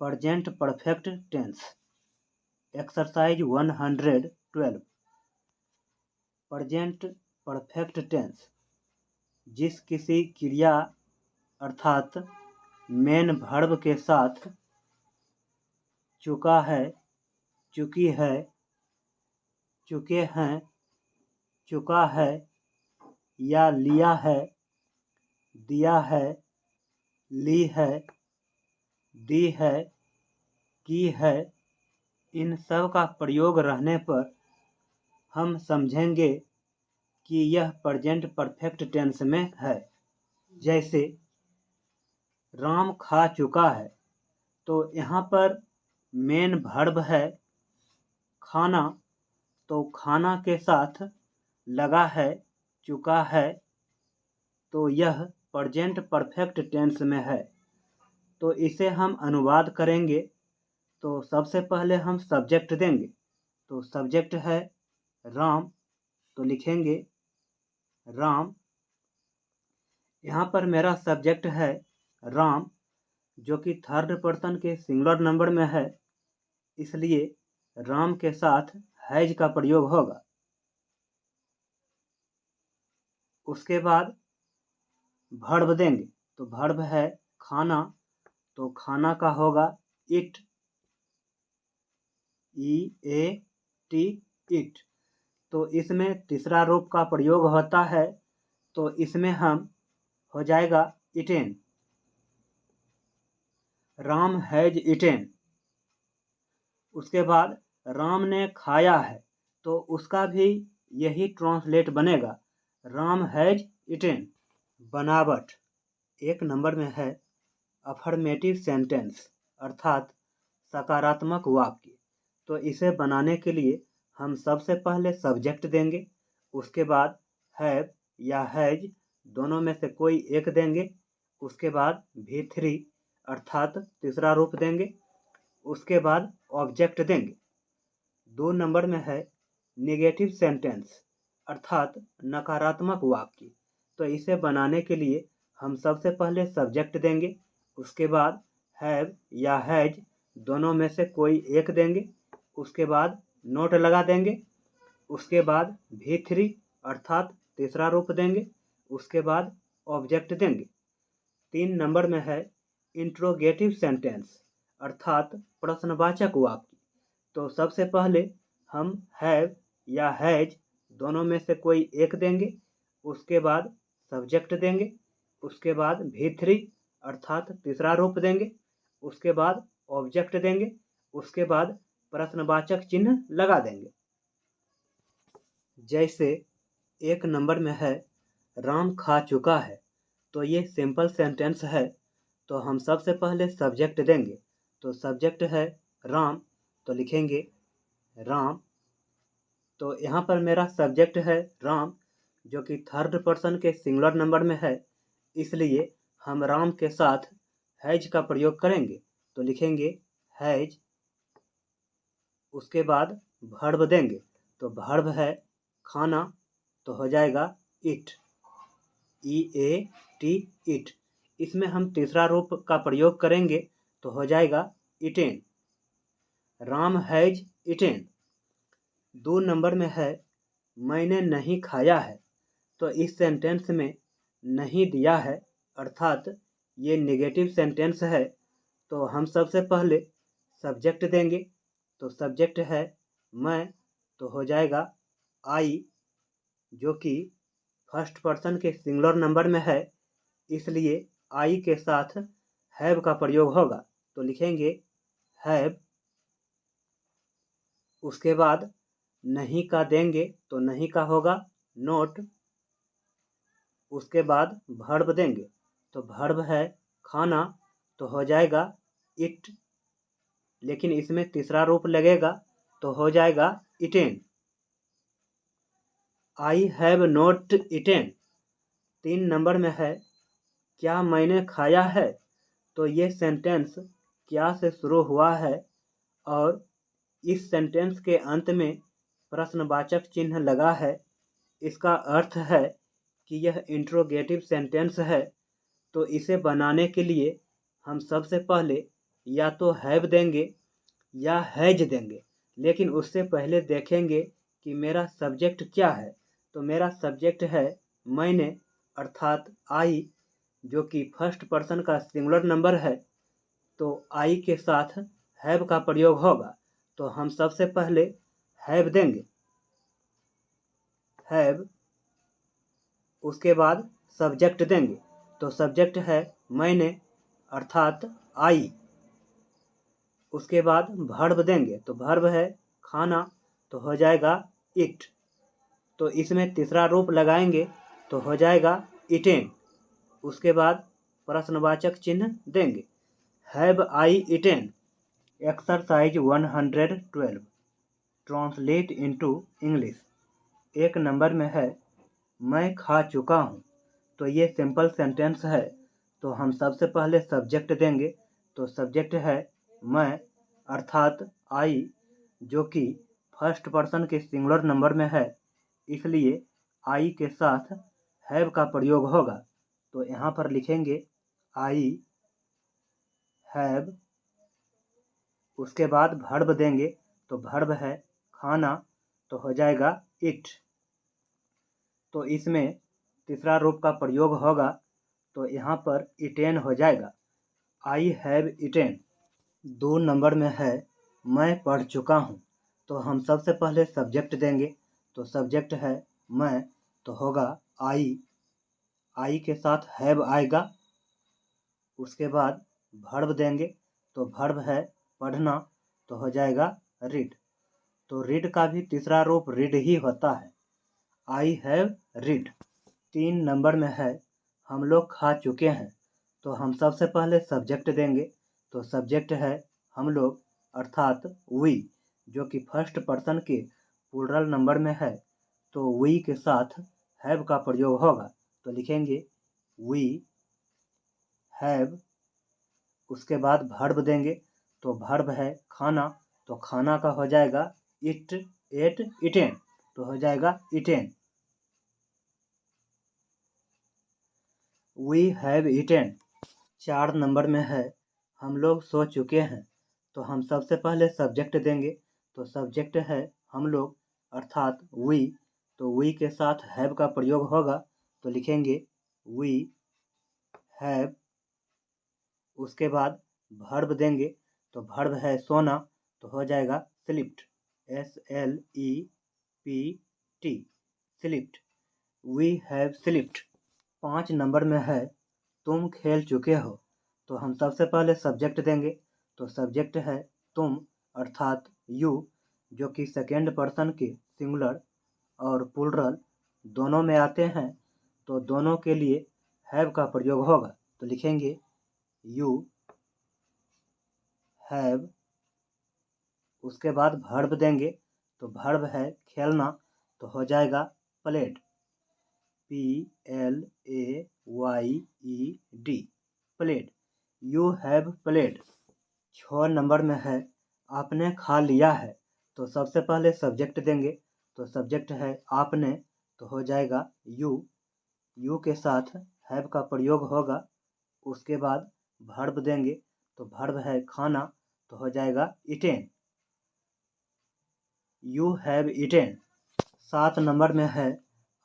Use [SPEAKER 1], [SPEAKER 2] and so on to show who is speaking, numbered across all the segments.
[SPEAKER 1] Present perfect tense. Exercise 112। Present perfect tense जिस किसी क्रिया अर्थात मेन वर्ब के साथ चुका है, चुकी है, चुके हैं, चुका है या लिया है, दिया है, ली है, दी है, की है, इन सब का प्रयोग रहने पर हम समझेंगे कि यह प्रेजेंट परफेक्ट टेंस में है। जैसे राम खा चुका है, तो यहाँ पर मेन वर्ब है खाना, तो खाना के साथ लगा है चुका है, तो यह प्रेजेंट परफेक्ट टेंस में है। तो इसे हम अनुवाद करेंगे तो सबसे पहले हम सब्जेक्ट देंगे। तो सब्जेक्ट है राम, तो लिखेंगे राम। यहाँ पर मेरा सब्जेक्ट है राम, जो कि थर्ड पर्सन के सिंगुलर नंबर में है, इसलिए राम के साथ हैज का प्रयोग होगा। उसके बाद वर्ब देंगे, तो वर्ब है खाना, तो खाना का होगा इट, EAT, इट। तो इसमें तीसरा रूप का प्रयोग होता है, तो इसमें हम हो जाएगा इटेन, राम हैज इटेन। उसके बाद राम ने खाया है, तो उसका भी यही ट्रांसलेट बनेगा, राम हैज इटेन। बनावट 1 नंबर में है अफर्मेटिव सेंटेंस अर्थात सकारात्मक वाक्य। तो इसे बनाने के लिए हम सबसे पहले सब्जेक्ट देंगे, उसके बाद हैव या हैज दोनों में से कोई एक देंगे, उसके बाद V3 अर्थात तीसरा रूप देंगे, उसके बाद ऑब्जेक्ट देंगे। 2 नंबर में है नेगेटिव सेंटेंस अर्थात नकारात्मक वाक्य। तो इसे बनाने के लिए हम सबसे पहले सब्जेक्ट देंगे, उसके बाद हैव या हैज दोनों में से कोई एक देंगे, उसके बाद नोट लगा देंगे, उसके बाद V3 अर्थात तीसरा रूप देंगे, उसके बाद ऑब्जेक्ट देंगे। 3 नंबर में है इंट्रोगेटिव सेंटेंस अर्थात प्रश्नवाचक वाक्य। तो सबसे पहले हम हैव या हैज दोनों में से कोई एक देंगे, उसके बाद सब्जेक्ट देंगे, उसके बाद V3 अर्थात तीसरा रूप देंगे, उसके बाद ऑब्जेक्ट देंगे, उसके बाद प्रश्नवाचक चिन्ह लगा देंगे। जैसे 1 नंबर में है राम खा चुका है, तो ये सिंपल सेंटेंस है, तो हम सबसे पहले सब्जेक्ट देंगे। तो सब्जेक्ट है राम, तो लिखेंगे राम। तो यहाँ पर मेरा सब्जेक्ट है राम, जो कि थर्ड पर्सन के सिंगुलर नंबर में है, इसलिए हम राम के साथ हैज का प्रयोग करेंगे। तो लिखेंगे हैज, उसके बाद वर्ब देंगे, तो वर्ब है खाना, तो हो जाएगा इट, EAT, इट। इसमें हम तीसरा रूप का प्रयोग करेंगे, तो हो जाएगा eaten, Ram has eaten. 2 number में है मैंने नहीं खाया है, तो इस सेंटेंस में नहीं दिया है अर्थात ये नेगेटिव सेंटेंस है, तो हम सबसे पहले सब्जेक्ट देंगे। तो सब्जेक्ट है मैं, तो हो जाएगा आई, जो कि फर्स्ट पर्सन के सिंगुलर नंबर में है, इसलिए आई के साथ हैव का प्रयोग होगा। तो लिखेंगे हैव, उसके बाद नहीं का देंगे, तो नहीं का होगा नोट, उसके बाद वर्ब देंगे, तो वर्ब है खाना, तो हो जाएगा इट, लेकिन इसमें तीसरा रूप लगेगा, तो हो जाएगा eaten, I have not eaten. 3 number में है क्या मैंने खाया है, तो ये सेंटेंस क्या से शुरू हुआ है और इस सेंटेंस के अंत में प्रश्नवाचक चिन्ह लगा है। इसका अर्थ है कि यह इंट्रोगेटिव सेंटेंस है, तो इसे बनाने के लिए हम सबसे पहले या तो हैव देंगे या हैज देंगे, लेकिन उससे पहले देखेंगे कि मेरा सब्जेक्ट क्या है। तो मेरा सब्जेक्ट है मैंने, अर्थात आई, जो कि फर्स्ट पर्सन का सिंगुलर नंबर है। तो आई के साथ हैव का प्रयोग होगा। तो हम सबसे पहले हैव देंगे, हैव, उसके बाद सब्जेक्ट देंगे। तो सब्जेक्ट है मैंने, अर्थात आई। उसके बाद वर्ब देंगे, तो वर्ब है खाना, तो हो जाएगा इट। तो इसमें तीसरा रूप लगाएंगे तो हो जाएगा इटेन। उसके बाद प्रश्नवाचक चिन्ह देंगे, have I eaten. Exercise 112 translate into English. एक नंबर में है मैं खा चुका हूँ। तो ये सिंपल सेंटेंस है। तो हम सबसे पहले सब्जेक्ट देंगे। तो सब्जेक्ट है मैं, अर्थात आई, जो कि फर्स्ट पर्सन के सिंगुलर नंबर में है, इसलिए आई के साथ हैव का प्रयोग होगा। तो यहाँ पर लिखेंगे आई हैव। उसके बाद वर्ब देंगे, तो वर्ब है खाना, तो हो जाएगा इट। तो इसमें तीसरा रूप का प्रयोग होगा, तो यहाँ पर इटेन हो जाएगा, आई हैव इटेन। 2 नंबर में है मैं पढ़ चुका हूँ। तो हम सबसे पहले सब्जेक्ट देंगे। तो सब्जेक्ट है मैं, तो होगा आई, आई के साथ हैव आएगा। उसके बाद वर्ब देंगे, तो वर्ब है पढ़ना, तो हो जाएगा रीड। तो रीड का भी तीसरा रूप रीड ही होता है, आई हैव रीड। 3 नंबर में है हम लोग खा चुके हैं। तो हम सबसे पहले सब्जेक्ट देंगे। तो सब्जेक्ट है हम लोग, अर्थात वी, जो कि फर्स्ट पर्सन के प्लूरल नंबर में है। तो वी के साथ हैव का प्रयोग होगा। तो लिखेंगे वी हैव। उसके बाद वर्ब देंगे, तो वर्ब है खाना, तो खाना का हो जाएगा इट, एट, इटेन, तो हो जाएगा eaten. We have eaten. 4 number में है हम लोग सो चुके हैं। तो हम सबसे पहले सब्जेक्ट देंगे। तो सब्जेक्ट है हम लोग, अर्थात वी, तो वी के साथ हैव का प्रयोग होगा। तो लिखेंगे वी हैव। उसके बाद वर्ब देंगे, तो वर्ब है सोना, तो हो जाएगा slept, SLEPT, slept, we have slept. 5 number में है तुम खेल चुके हो। तो हम सबसे पहले सब्जेक्ट देंगे। तो सब्जेक्ट है तुम, अर्थात यू, जो कि सेकेंड पर्सन के सिंगुलर और प्लूरल दोनों में आते हैं। तो दोनों के लिए हैव का प्रयोग होगा। तो लिखेंगे यू हैव। उसके बाद वर्ब देंगे, तो वर्ब है खेलना, तो हो जाएगा played, PLAYED, played, you have played. 6 number में है आपने खा लिया है। तो सबसे पहले सब्जेक्ट देंगे। तो सब्जेक्ट है आपने, तो हो जाएगा यू, यू के साथ हैव का प्रयोग होगा। उसके बाद वर्ब देंगे, तो वर्ब है खाना, तो हो जाएगा eaten, you have eaten. 7 number में है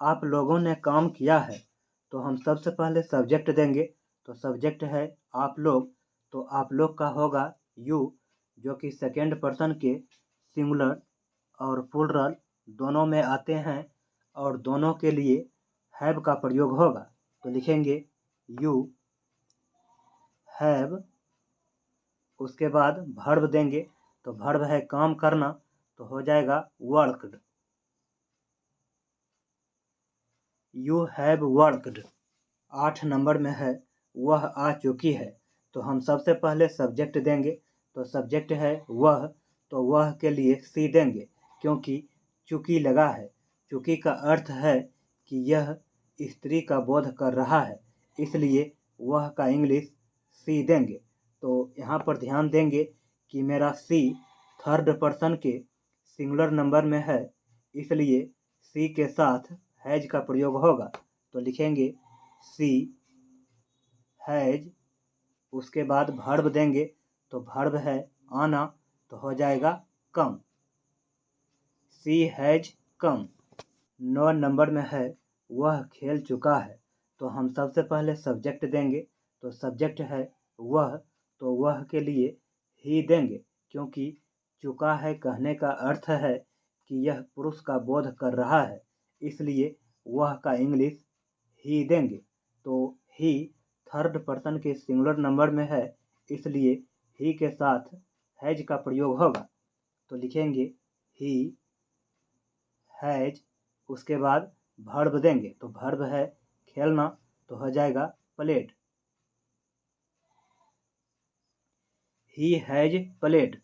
[SPEAKER 1] आप लोगों ने काम किया है। तो हम सबसे पहले सब्जेक्ट देंगे। तो सब्जेक्ट है आप लोग, तो आप लोग का होगा यू, जो कि सेकेंड पर्सन के सिंगुलर और प्लूरल दोनों में आते हैं, और दोनों के लिए हैव का प्रयोग होगा। तो लिखेंगे यू हैव। उसके बाद वर्ब देंगे, तो वर्ब है काम करना, तो हो जाएगा worked, you have worked. 8 number में है वह आ चुकी है। तो हम सबसे पहले सब्जेक्ट देंगे। तो सब्जेक्ट है वह, तो वह के लिए सी देंगे, क्योंकि चूकी लगा है। चूकी का अर्थ है कि यह स्त्री का बोध कर रहा है, इसलिए वह का इंग्लिश सी देंगे। तो यहाँ पर ध्यान देंगे कि मेरा सी थर्ड पर्सन के सिंगुलर नंबर में है, इसलिए सी के साथ हैज का प्रयोग होगा। तो लिखेंगे सी हैज। उसके बाद वर्ब देंगे, तो वर्ब है आना, तो हो जाएगा come. She has come. 9 number में है वह खेल चुका है, तो हम सबसे पहले सब्जेक्ट देंगे। तो सब्जेक्ट है वह, तो वह के लिए ही देंगे, क्योंकि चुका है कहने का अर्थ है कि यह पुरुष का बोध कर रहा है, इसलिए वह का इंग्लिश ही देंगे। तो ही थर्ड पर्सन के सिंगुलर नंबर में है, इसलिए ही के साथ हैज का प्रयोग होगा। तो लिखेंगे ही हैज, उसके बाद वर्ब देंगे। तो वर्ब है खेलना, तो हो जाएगा played. He has played.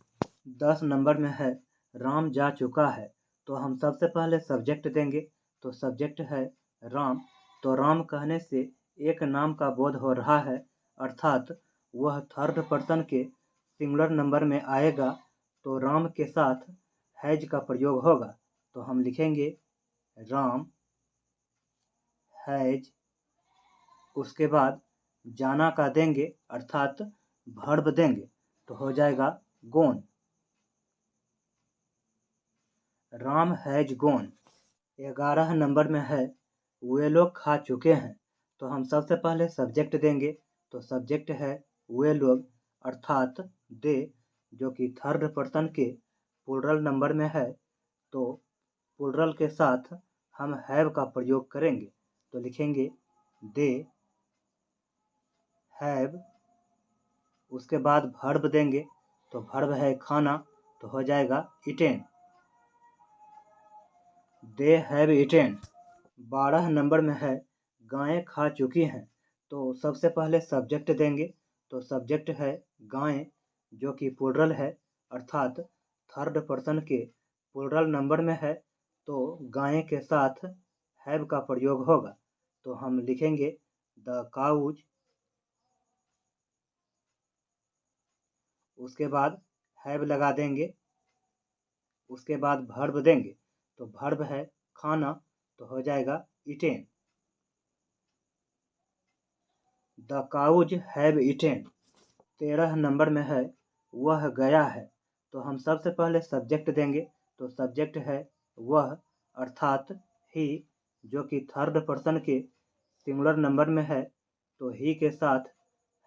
[SPEAKER 1] 10 number में है राम जा चुका है, तो हम सबसे पहले सब्जेक्ट देंगे। तो सब्जेक्ट है राम, तो राम कहने से एक नाम का बोध हो रहा है, अर्थात वह थर्ड पर्सन के सिंगुलर नंबर में आएगा, तो राम के साथ हैज का प्रयोग होगा। तो हम लिखेंगे राम हैज, उसके बाद जाना का देंगे, अर्थात वर्ब देंगे, तो हो जाएगा gone. Ram has gone. 11 number में है वे लोग खा चुके हैं, तो हम सबसे पहले सब्जेक्ट देंगे। तो सब्जेक्ट है वे लोग, अर्थात दे, जो कि थर्ड पर्सन के प्लूरल नंबर में है, तो प्लूरल के साथ हम हैव का प्रयोग करेंगे। तो लिखेंगे दे हैव, उसके बाद वर्ब देंगे। तो वर्ब है खाना, तो हो जाएगा eaten. They have eaten. 12 number में है गायें खा चुकी हैं, तो सबसे पहले सब्जेक्ट देंगे। तो सब्जेक्ट है गायें, जो कि प्लूरल है, अर्थात थर्ड पर्सन के प्लूरल नंबर में है, तो गायें के साथ हैव का प्रयोग होगा। तो हम लिखेंगे द काउज, उसके बाद हैव लगा देंगे, उसके बाद वर्ब देंगे। तो वर्ब है खाना, तो हो जाएगा eaten. The cows have eaten. 13 number में है वह गया है, तो हम सबसे पहले सब्जेक्ट देंगे। तो सब्जेक्ट है वह, अर्थात ही, जो कि थर्ड पर्सन के सिंगुलर नंबर में है, तो ही के साथ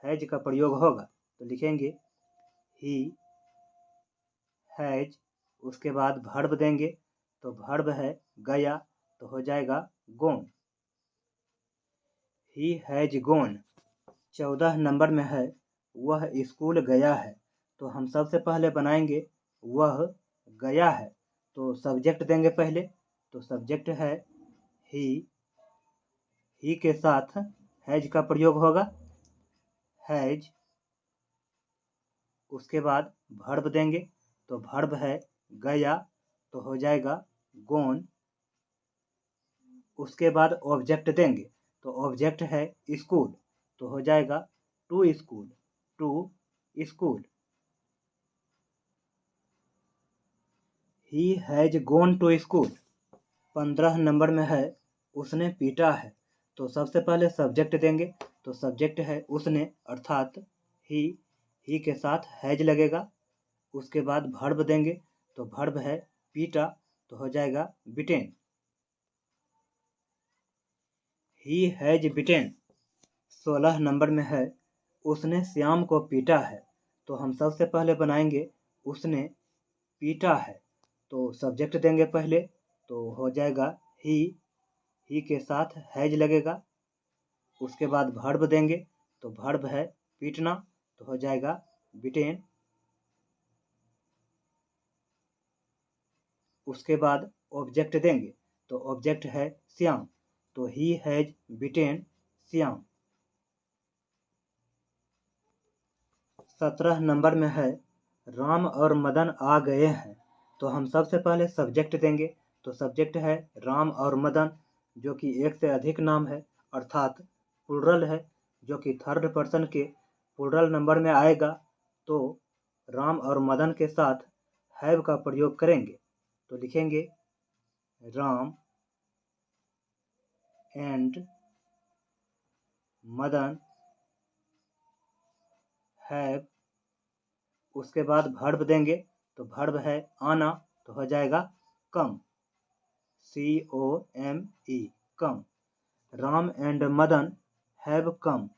[SPEAKER 1] हैज का प्रयोग होगा। तो लिखेंगे ही हैज, उसके बाद वर्ब देंगे। तो वर्ब है गया, तो हो जाएगा गोन। ही हैज गोन। 14 नंबर में है वह स्कूल गया है, तो हम सबसे पहले बनाएंगे वह गया है। तो सब्जेक्ट देंगे पहले। तो सब्जेक्ट है ही के साथ हैज का प्रयोग होगा, हैज, उसके बाद वर्ब देंगे। तो वर्ब है गया, तो हो जाएगा गोन। उसके बाद ऑब्जेक्ट देंगे। तो ऑब्जेक्ट है स्कूल, तो हो जाएगा to school, to school. He has gone to school. 15 number में है उसने पीटा है, तो सबसे पहले सब्जेक्ट देंगे। तो सब्जेक्ट है उसने, अर्थात ही के साथ हैज लगेगा, उसके बाद वर्ब देंगे। तो वर्ब है पीटा, तो हो जाएगा बिटेन। He has bitten. 16 नंबर में है उसने श्याम को पीटा है, तो हम सबसे पहले बनाएंगे उसने पीटा है। तो सब्जेक्ट देंगे पहले। तो हो जाएगा ही के साथ हैज लगेगा, उसके बाद वर्ब देंगे। तो वर्ब है पीटना, तो हो जाएगा बिटेन। उसके बाद ऑब्जेक्ट देंगे। तो ऑब्जेक्ट है श्याम, तो he has bitten Shyam. 17 number में है राम और मदन आ गए हैं, तो हम सबसे पहले सब्जेक्ट देंगे। तो सब्जेक्ट है राम और मदन, जो कि एक से अधिक नाम है, अर्थात प्लूरल है, जो कि थर्ड पर्सन के प्लूरल नंबर में आएगा, तो राम और मदन के साथ हैव का प्रयोग करेंगे। तो लिखेंगे राम एंड मदन हैव उसके बाद वर्ब देंगे, तो वर्ब है आना, तो हो जाएगा कम, COME, come. Ram and Madan have come,